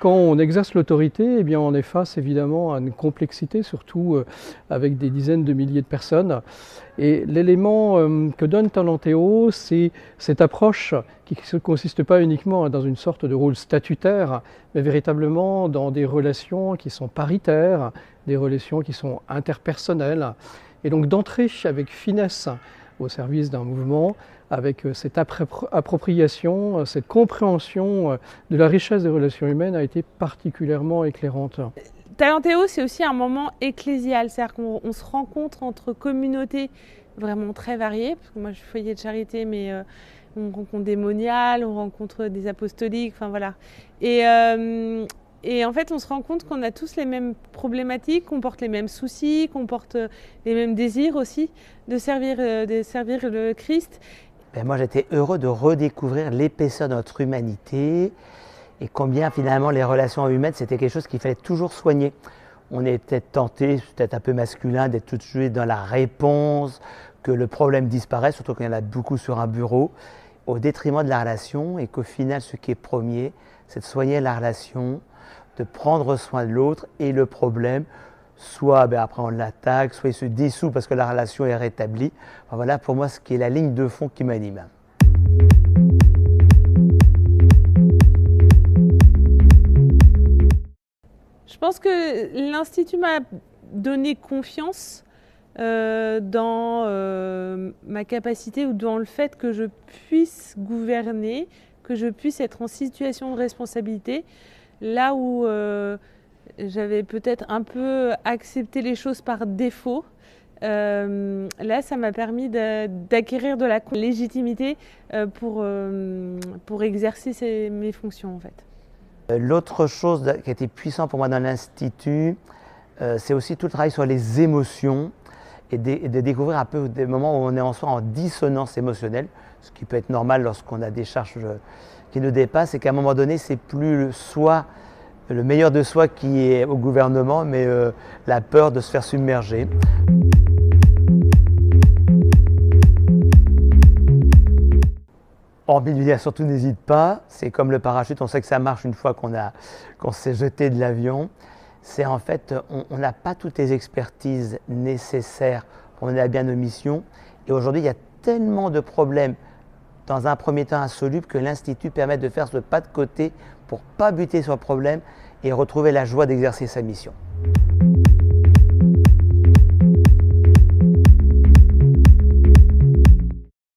Quand on exerce l'autorité, eh bien, on est face évidemment à une complexité, surtout avec des dizaines de milliers de personnes. Et l'élément que donne Talentéo, c'est cette approche qui ne consiste pas uniquement dans une sorte de rôle statutaire, mais véritablement dans des relations qui sont paritaires, des relations qui sont interpersonnelles. Et donc d'entrer avec finesse au service d'un mouvement, avec cette appropriation, cette compréhension de la richesse des relations humaines a été particulièrement éclairante. Talentéo, c'est aussi un moment ecclésial, c'est-à-dire qu'on se rencontre entre communautés vraiment très variées, parce que moi je suis foyer de charité, mais on rencontre des moniales, on rencontre des apostoliques, enfin voilà. Et en fait, on se rend compte qu'on a tous les mêmes problématiques, qu'on porte les mêmes soucis, qu'on porte les mêmes désirs aussi de servir le Christ. Moi, j'étais heureux de redécouvrir l'épaisseur de notre humanité et combien finalement les relations humaines, c'était quelque chose qu'il fallait toujours soigner. On est peut-être tenté, peut-être un peu masculin, d'être tout de suite dans la réponse, que le problème disparaisse, surtout quand il y en a beaucoup sur un bureau, au détriment de la relation, et qu'au final, ce qui est premier, c'est de soigner la relation, de prendre soin de l'autre, et le problème, soit après on l'attaque, soit il se dissout parce que la relation est rétablie. Enfin, voilà pour moi ce qui est la ligne de fond qui m'anime. Je pense que l'Institut m'a donné confiance dans ma capacité ou dans le fait que je puisse gouverner, que je puisse être en situation de responsabilité, là où j'avais peut-être un peu accepté les choses par défaut. Là, ça m'a permis d'acquérir de la légitimité pour exercer mes fonctions en fait. L'autre chose qui a été puissant pour moi dans l'Institut, c'est aussi tout le travail sur les émotions et de découvrir un peu des moments où on est en soi en dissonance émotionnelle, ce qui peut être normal lorsqu'on a des charges qui nous dépassent, et qu'à un moment donné, c'est plus le soi, le meilleur de soi qui est au gouvernement, mais la peur de se faire submerger. Hormis de lui dire surtout n'hésite pas, c'est comme le parachute, on sait que ça marche une fois qu'on s'est jeté de l'avion. C'est en fait, on n'a pas toutes les expertises nécessaires pour mener à bien nos missions. Et aujourd'hui, il y a tellement de problèmes, dans un premier temps insolubles, que l'Institut permet de faire ce pas de côté pour ne pas buter sur le problème et retrouver la joie d'exercer sa mission.